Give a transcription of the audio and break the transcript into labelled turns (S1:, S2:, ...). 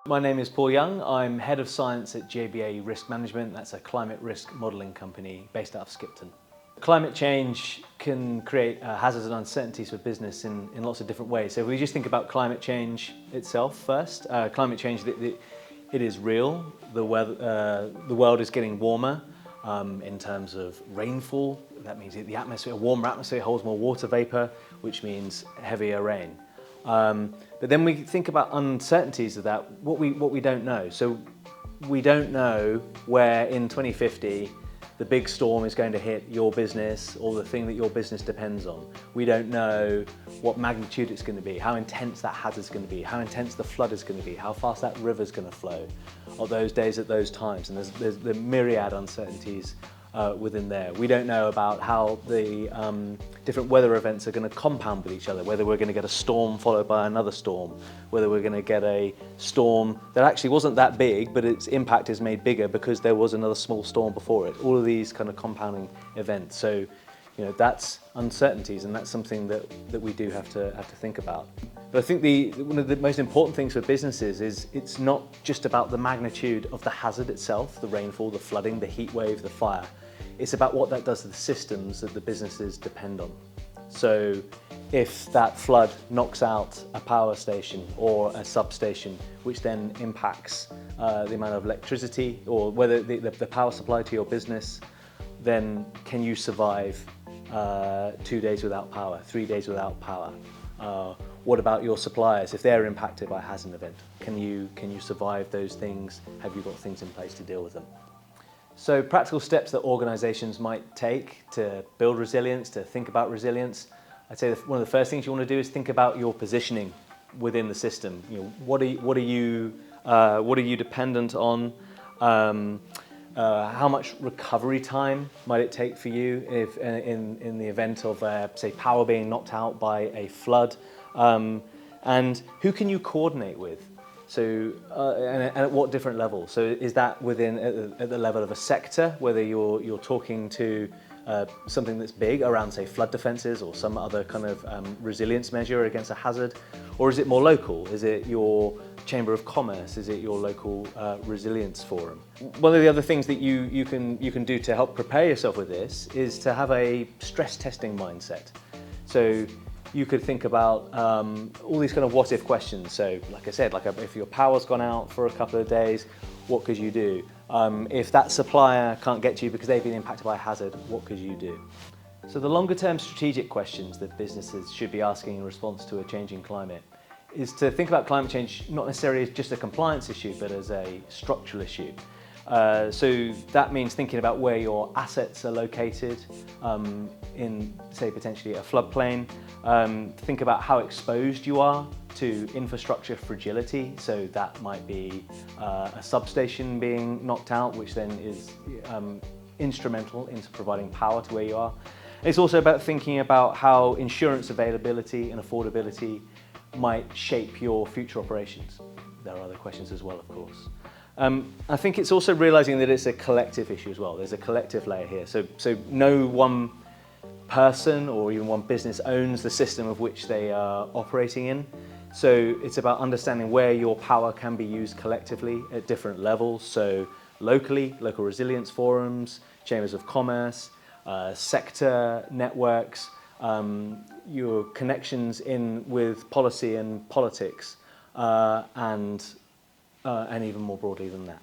S1: My name is Paul Young. I'm Head of Science at JBA Risk Management. That's a climate risk modelling company based out of Skipton. Climate change can create hazards and uncertainties for business in lots of different ways. So if we just think about climate change itself first, climate change, it is real. The world is getting warmer in terms of rainfall. That means the atmosphere, a warmer atmosphere holds more water vapour, which means heavier rain. But then we think about uncertainties of that, what we don't know. So we don't know where in 2050 the big storm is going to hit your business or the thing that your business depends on. We don't know what magnitude it's going to be, how intense that hazard is going to be, how intense the flood is going to be, how fast that river is going to flow on those days at those times. And there's the myriad uncertainties within there. We don't know about how the different weather events are going to compound with each other, whether we're going to get a storm followed by another storm, whether we're going to get a storm that actually wasn't that big, but its impact is made bigger because there was another small storm before it. All of these kind of compounding events. So, you know, that's uncertainties, and that's something that we do have to think about. But I think one of the most important things for businesses is it's not just about the magnitude of the hazard itself, the rainfall, the flooding, the heat wave, the fire. It's about what that does to the systems that the businesses depend on. So if that flood knocks out a power station or a substation, which then impacts the amount of electricity or whether the power supply to your business, then can you survive 2 days without power, 3 days without power? What about your suppliers if they're impacted by a hazard event? Can you survive those things? Have you got things in place to deal with them? So practical steps that organisations might take to build resilience, to think about resilience. I'd say one of the first things you want to do is think about your positioning within the system. You know, what are you dependent on? How much recovery time might it take for you if in the event of say power being knocked out by a flood? And who can you coordinate with? So, and at what different levels? So is that within at the level of a sector, whether you're talking to something that's big around, say, flood defences or some other kind of resilience measure against a hazard? Or is it more local? Is it your Chamber of Commerce? Is it your local resilience forum? One of the other things that you can do to help prepare yourself with this is to have a stress testing mindset. So you could think about all these kind of what if questions. So like I said, if your power's gone out for a couple of days, what could you do? If that supplier can't get to you because they've been impacted by a hazard, what could you do? So the longer term strategic questions that businesses should be asking in response to a changing climate is to think about climate change not necessarily as just a compliance issue, but as a structural issue. So that means thinking about where your assets are located in, say, potentially a floodplain. Think about how exposed you are to infrastructure fragility. So that might be a substation being knocked out, which then is instrumental into providing power to where you are. It's also about thinking about how insurance availability and affordability might shape your future operations. There are other questions as well, of course. I think it's also realising that it's a collective issue as well. There's a collective layer here. So no one person or even one business owns the system of which they are operating in. So it's about understanding where your power can be used collectively at different levels. So locally, local resilience forums, chambers of commerce, sector networks, your connections in with policy and politics, and even more broadly than that.